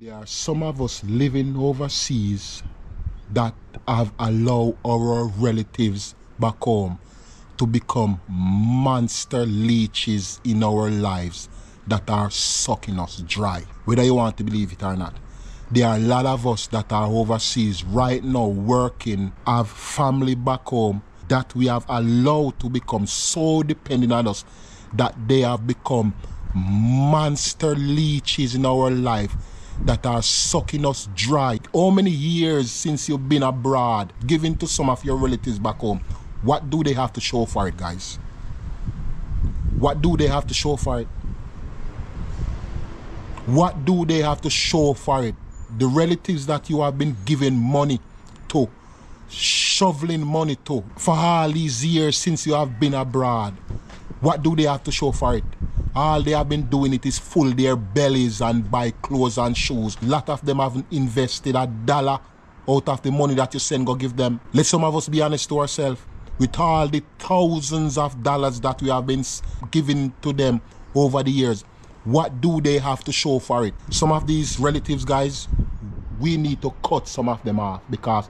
There are some of us living overseas that have allowed our relatives back home to become monster leeches in our lives that are sucking us dry, whether you want to believe it or not. There are a lot of us that are overseas right now working, have family back home that we have allowed to become so dependent on us that they have become monster leeches in our life that are sucking us dry. How many years since you've been abroad, giving to some of your relatives back home? What do they have to show for it, guys? What do they have to show for it? What do they have to show for it? The relatives that you have been giving money to, shoveling money to, for all these years since you have been abroad, what do they have to show for it? All they have been doing it is full their bellies and buy clothes and shoes. A lot of them haven't invested $1 out of the money that you send go give them. Let some of us be honest to ourselves. With all the thousands of dollars that we have been giving to them over the years, what do they have to show for it? Some of these relatives, guys, we need to cut some of them off because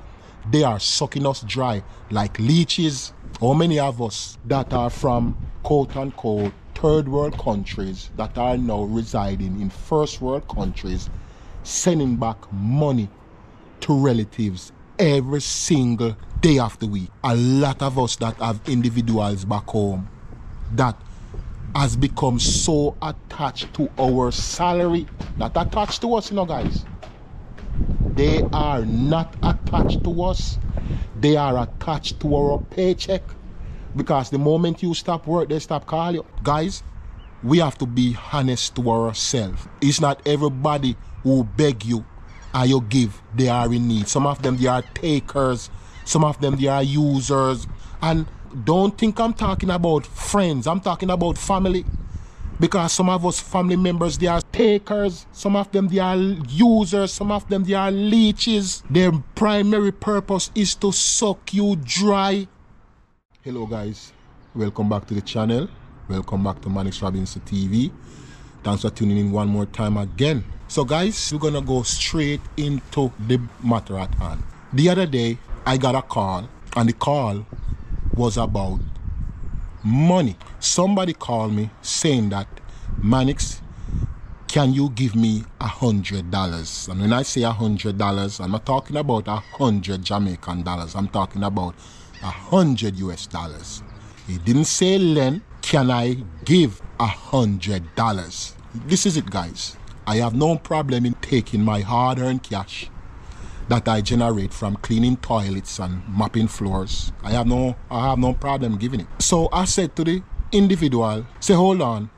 they are sucking us dry like leeches. How many of us that are from quote-unquote third world countries that are now residing in first world countries, sending back money to relatives every single day of the week? A lot of us that have individuals back home that has become so attached to our salary, not attached to us, you know, guys. They are not attached to us. They are attached to our paycheck. Because the moment you stop work, they stop calling you. Guys, we have to be honest to ourselves. It's not everybody who beg you and you give, they are in need. Some of them, they are takers. Some of them, they are users. And don't think I'm talking about friends. I'm talking about family. Because some of us family members, they are takers. Some of them, they are users. Some of them, they are leeches. Their primary purpose is to suck you dry. Hello guys, welcome back to the channel. Welcome back to Manix Robinson TV. Thanks for tuning in one more time again. So guys, we're gonna go straight into the matter at hand. The other day, I got a call, and the call was about money. Somebody called me saying that, Manix, can you give me $100? And when I say $100, I'm not talking about 100 Jamaican dollars. I'm talking about 100 US dollars. He didn't say, Len, can I give $100? This is it, guys. I have no problem in taking my hard-earned cash that I generate from cleaning toilets and mopping floors. I have no problem giving it. So I said to the individual, say, hold on,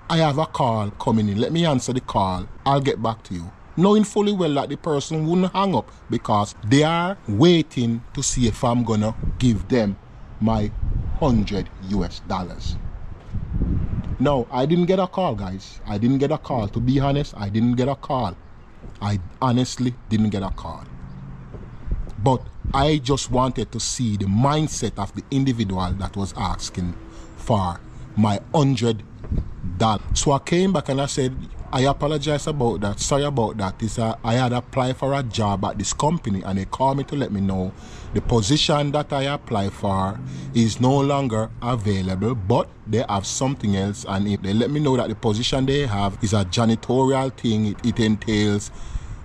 I have a call coming in. Let me answer the call. I'll get back to you. Knowing fully well that the person wouldn't hang up because they are waiting to see if I'm gonna give them my 100 US dollars. No, I didn't get a call, guys. I didn't get a call. To be honest, I didn't get a call. I honestly didn't get a call. But I just wanted to see the mindset of the individual that was asking for my $100. So I came back and I said, I apologize about that. Sorry about that. I had applied for a job at this company and they called me to let me know the position that I applied for is no longer available, but they have something else. And if they let me know that the position they have is a janitorial thing, it entails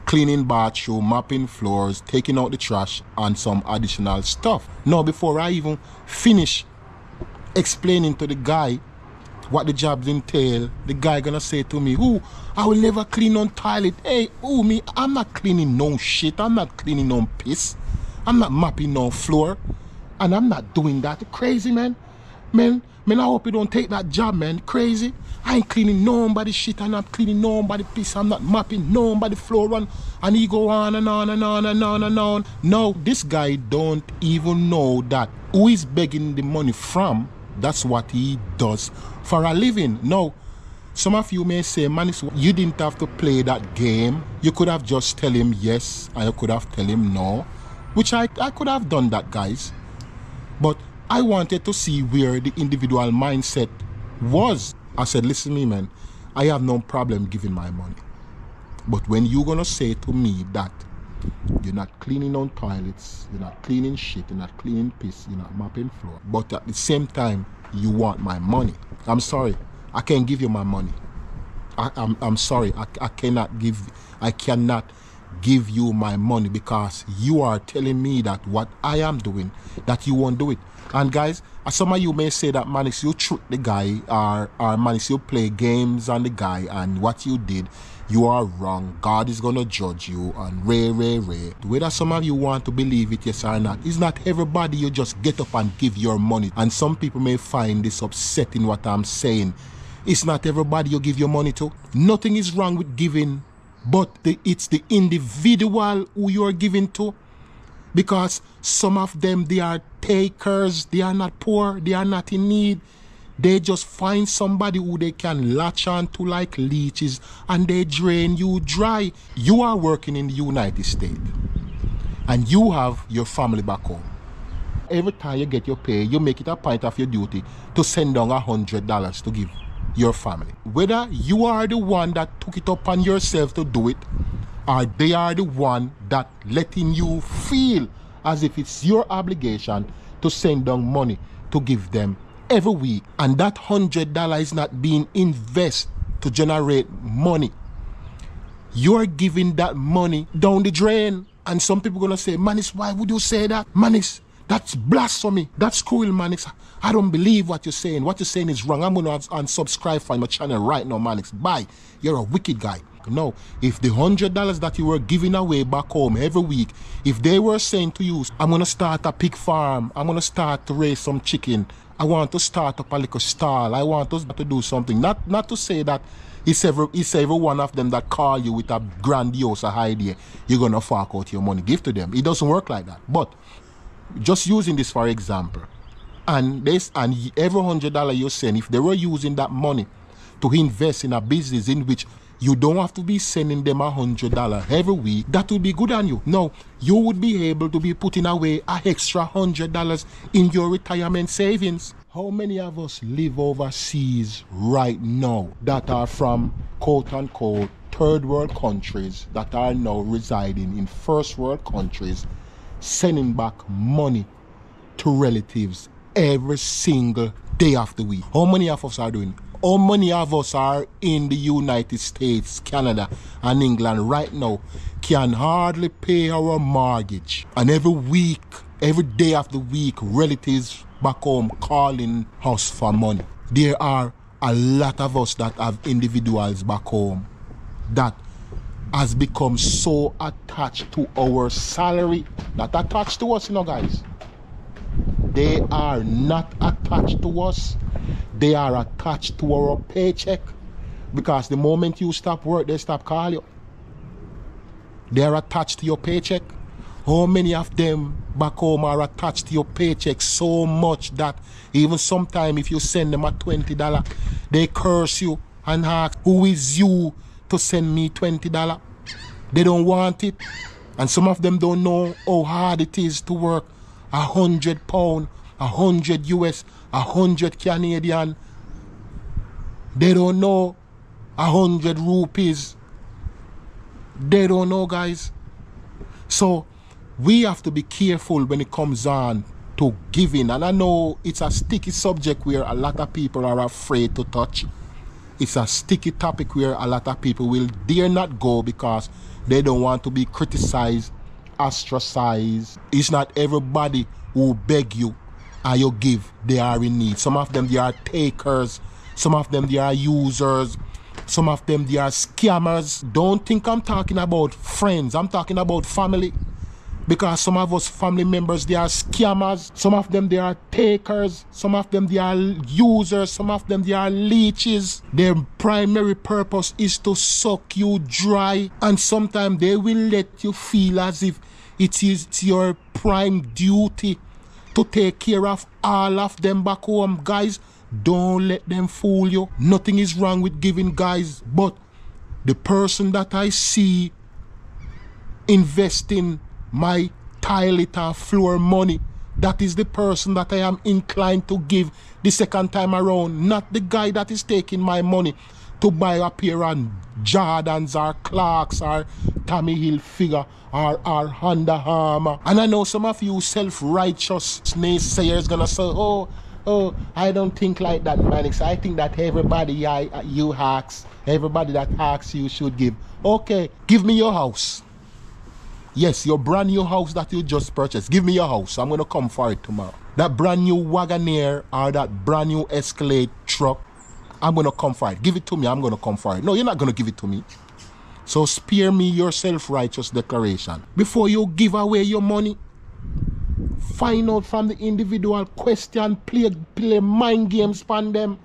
cleaning bathroom, mopping floors, taking out the trash, and some additional stuff. Now, before I even finish explaining to the guy what the jobs entail, the guy gonna say to me, "Ooh, I will never clean on toilet." Hey, me, I'm not cleaning no shit. I'm not cleaning no piss. I'm not mopping no floor. And I'm not doing that. Crazy, man. Man, I hope you don't take that job, man. Crazy. I ain't cleaning nobody's shit. I'm not cleaning nobody's piss. I'm not mopping nobody's floor. And he go on and on and on and on and on. No, this guy don't even know that who is begging the money from. That's what he does for a living. Now, some of you may say, man, you didn't have to play that game. You could have just tell him yes, and you could have tell him no, which I could have done that, guys. But I wanted to see where the individual mindset was. I said, listen to me, man, I have no problem giving my money. But when you're gonna say to me that you're not cleaning on toilets, you're not cleaning shit, you're not cleaning piss, you're not mopping floor, but at the same time you want my money, I'm sorry, I can't give you my money. I'm sorry, I cannot give you my money, because you are telling me that what I am doing, that you won't do it. And guys, some of you may say that, Manix, you trick the guy, or Manix, you play games on the guy, and what you did, you are wrong. God is gonna judge you, and ray. Whether some of you want to believe it, yes or not, it's not everybody you just get up and give your money. And some people may find this upsetting what I'm saying. It's not everybody you give your money to. Nothing is wrong with giving, but it's the individual who you are giving to. Because some of them, they are takers, they are not poor, they are not in need. They just find somebody who they can latch on to like leeches, and they drain you dry. You are working in the United States and you have your family back home. Every time you get your pay, you make it a point of your duty to send down $100 to give your family. Whether you are the one that took it upon yourself to do it, or they are the one that letting you feel as if it's your obligation to send down money to give them every week, and that $100 is not being invested to generate money. You're giving that money down the drain. And some people gonna say, Manix, why would you say that? Manix, that's blasphemy. That's cruel, Manix. I don't believe what you're saying. What you're saying is wrong. I'm gonna unsubscribe from my channel right now, Manix. Bye. You're a wicked guy. No, if the $100 that you were giving away back home every week, if they were saying to you, I'm gonna start a pig farm, I'm gonna start to raise some chicken, I want to start up a little stall, I want us to do something. Not to say that it's every one of them that call you with a grandiose idea, you're gonna fork out your money, give to them. It doesn't work like that. But just using this for example, and every $100 you send, if they were using that money to invest in a business in which you don't have to be sending them $100 every week, that would be good on you. No, you would be able to be putting away an extra $100 in your retirement savings. How many of us live overseas right now that are from quote-unquote third world countries that are now residing in first world countries, sending back money to relatives every single day of the week? How many of us are doing it? How many of us are in the United States, Canada, and England right now can hardly pay our mortgage? And every week, every day of the week, relatives back home calling us for money. There are a lot of us that have individuals back home that has become so attached to our salary, not attached to us, you know, guys. They are not attached to us. They are attached to our paycheck, because the moment you stop work, they stop calling you. They are attached to your paycheck. How many of them back home are attached to your paycheck so much that even sometimes if you send them a $20, they curse you and ask, who is you to send me $20? They don't want it. And some of them don't know how hard it is to work £100, 100 US, 100 Canadian. They don't know 100 rupees. They don't know, guys. So we have to be careful when it comes on to giving. And I know it's a sticky subject where a lot of people are afraid to touch. It's a sticky topic where a lot of people will dare not go because they don't want to be criticized, ostracized. It's not everybody who beg you and you give, they are in need. Some of them, they are takers. Some of them, they are users. Some of them, they are scammers. Don't think I'm talking about friends. I'm talking about family. Because some of us family members, they are scammers. Some of them, they are takers. Some of them, they are users. Some of them, they are leeches. Their primary purpose is to suck you dry. And sometimes they will let you feel as if it is your prime duty to take care of all of them back home. Guys, don't let them fool you. Nothing is wrong with giving, guys. But the person that I see investing my toilet and floor money, that is the person that I am inclined to give the second time around. Not the guy that is taking my money to buy a pair of Jordans or Clarks or Tommy Hilfiger or Honda Armour. And I know some of you self-righteous naysayers gonna say, oh, I don't think like that, Manix. I think that everybody you ask, everybody that asks you should give. Okay, give me your house. Yes, your brand new house that you just purchased. Give me your house. I'm gonna come for it tomorrow. That brand new Wagoneer or that brand new Escalade truck, I'm gonna come for it. Give it to me, I'm gonna come for it. No, you're not gonna give it to me. So spare me your self-righteous declaration. Before you give away your money, find out from the individual, question, play mind games on them.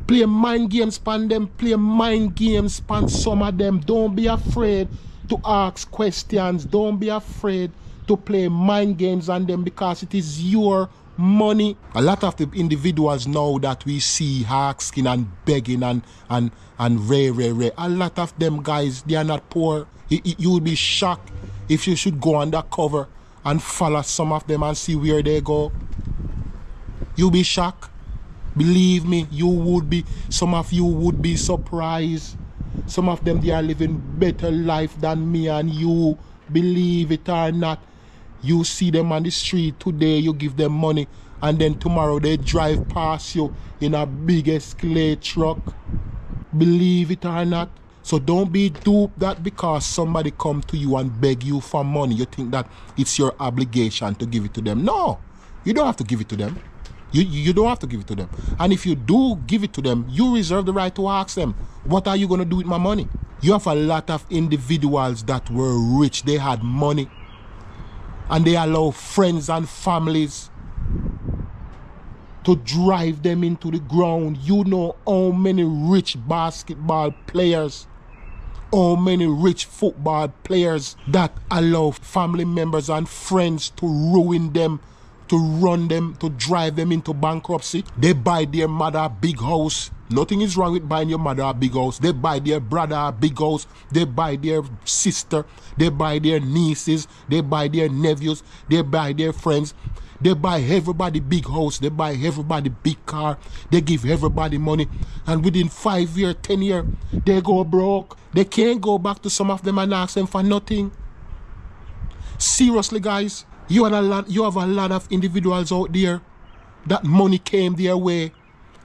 Play mind games on them, play mind games on some of them. Don't be afraid to ask questions. Don't be afraid to play mind games on them because it is your money. A lot of the individuals now that we see asking and begging and ray. A lot of them guys, they are not poor. You will be shocked if you should go undercover and follow some of them and see where they go. You'll be shocked. Believe me, you would be. Some of you would be surprised. Some of them, they are living better life than me and you. Believe it or not. You see them on the street today, you give them money, and then tomorrow they drive past you in a big Escalade truck. Believe it or not. So don't be duped that because somebody come to you and beg you for money, you think that it's your obligation to give it to them. No, you don't have to give it to them. You don't have to give it to them. And if you do give it to them, you reserve the right to ask them, what are you going to do with my money? You have a lot of individuals that were rich, they had money, and they allow friends and families to drive them into the ground. You know how many rich basketball players, how many rich football players that allow family members and friends to ruin them, to run them, to drive them into bankruptcy. They buy their mother a big house. Nothing is wrong with buying your mother a big house. They buy their brother a big house. They buy their sister. They buy their nieces. They buy their nephews. They buy their friends. They buy everybody big house. They buy everybody big car. They give everybody money. And within 5 years, 10 years, they go broke. They can't go back to some of them and ask them for nothing. Seriously, guys, you have a lot of individuals out there that money came their way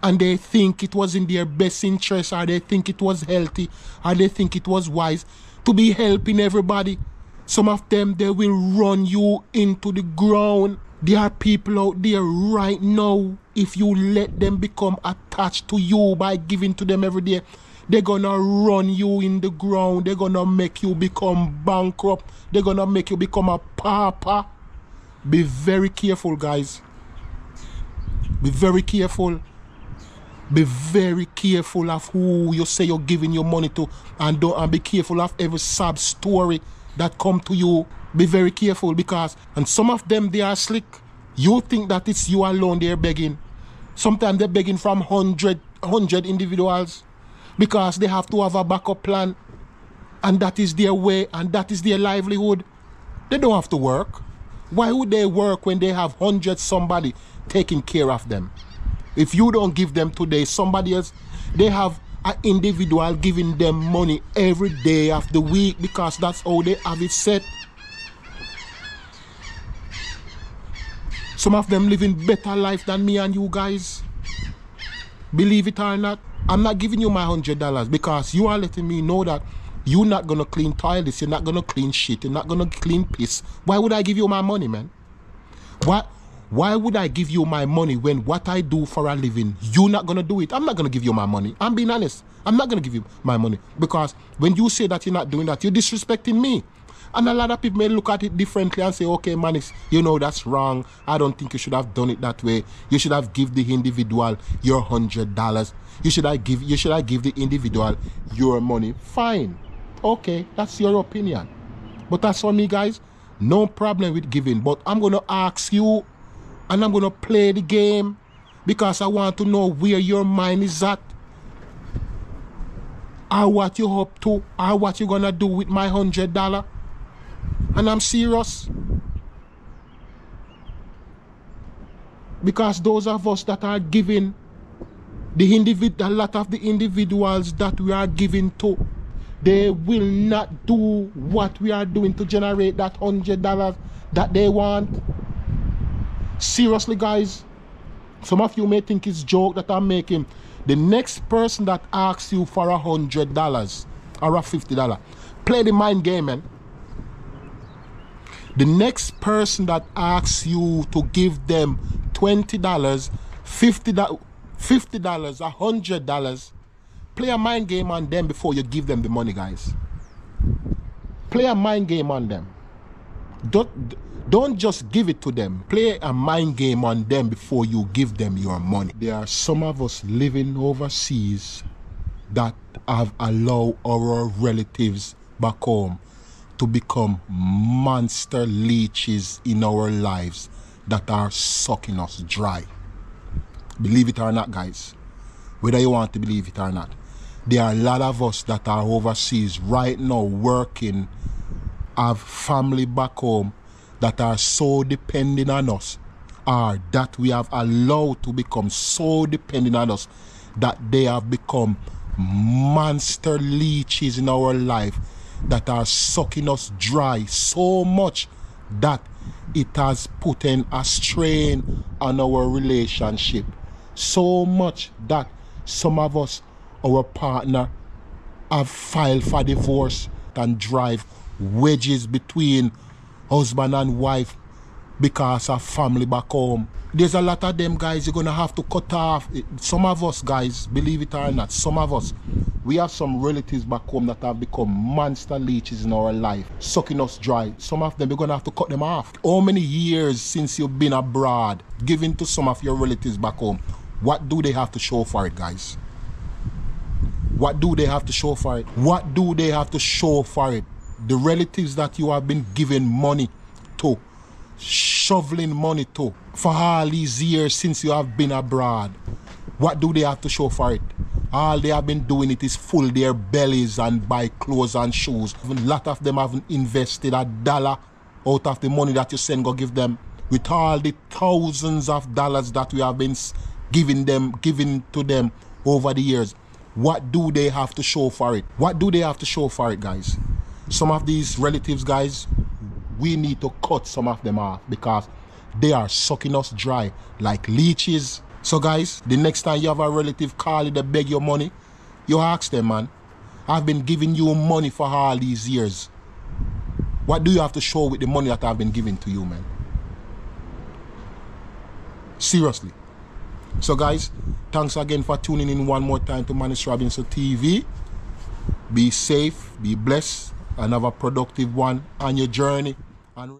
and they think it was in their best interest, or they think it was healthy, or they think it was wise to be helping everybody. Some of them, they will run you into the ground. There are people out there right now, if you let them become attached to you by giving to them every day, they're gonna run you in the ground. They're gonna make you become bankrupt. They're gonna make you become a pauper. Be very careful, guys. Be very careful. Be very careful of who you say you're giving your money to, and be careful of every sad story that come to you. Be very careful because, and some of them, they are slick. You think that it's you alone they're begging. Sometimes they're begging from 100 individuals because they have to have a backup plan, and that is their way and that is their livelihood. They don't have to work. Why would they work when they have 100 somebody taking care of them? If you don't give them today, somebody else, they have an individual giving them money every day of the week because that's how they have it set. Some of them living better life than me and you guys. Believe it or not, I'm not giving you my $100 because you are letting me know that you're not going to clean toilets, you're not going to clean shit, you're not going to clean piss. Why would I give you my money, man? Why would I give you my money when what I do for a living, you're not going to do it? I'm not going to give you my money. I'm being honest. I'm not going to give you my money because when you say that you're not doing that, you're disrespecting me. And a lot of people may look at it differently and say, okay, man, you know, that's wrong. I don't think you should have done it that way. You should have give the individual your $100. You should have give the individual your money. Fine. Okay, that's your opinion. But that's for me, guys. No problem with giving. But I'm going to ask you, and I'm going to play the game because I want to know where your mind is at, or what you're up to, or what you're going to do with my $100. And I'm serious. Because those of us that are giving, A lot of the individuals that we are giving to, they will not do what we are doing to generate that $100 that they want. Seriously, guys, some of you may think it's a joke that I'm making. The next person that asks you for $100 or $50, play the mind game, man. The next person that asks you to give them $20, $50, $100, play a mind game on them before you give them the money, guys. Play a mind game on them. Don't just give it to them. Play a mind game on them before you give them your money. There are some of us living overseas that have allowed our relatives back home to become monster leeches in our lives that are sucking us dry. Believe it or not, guys, whether you want to believe it or not, there are a lot of us that are overseas right now working, have family back home that are so dependent on us, or that we have allowed to become so dependent on us that they have become monster leeches in our life that are sucking us dry so much that it has put in a strain on our relationship. So much that some of us, our partner, have filed for divorce and drive wedges between husband and wife because of family back home. There's a lot of them, guys, you're going to have to cut off. Some of us, guys, believe it or not, some of us, we have some relatives back home that have become monster leeches in our life, sucking us dry. Some of them, you're going to have to cut them off. How many years since you've been abroad, giving to some of your relatives back home? What do they have to show for it, guys? What do they have to show for it? What do they have to show for it? The relatives that you have been giving money to, shoveling money to, for all these years since you have been abroad, what do they have to show for it? All they have been doing it is full their bellies and buy clothes and shoes. A lot of them haven't invested $1 out of the money that you send go give them. With all the thousands of dollars that we have been giving to them over the years, what do they have to show for it? What do they have to show for it, guys? Some of these relatives, guys, we need to cut some of them off because they are sucking us dry like leeches. So, guys, the next time you have a relative call you to beg your money, you ask them, man, I've been giving you money for all these years. What do you have to show with the money that I've been giving to you, man? Seriously. So, guys, thanks again for tuning in one more time to Manus Robinson TV. Be safe, be blessed, and have a productive one on your journey. And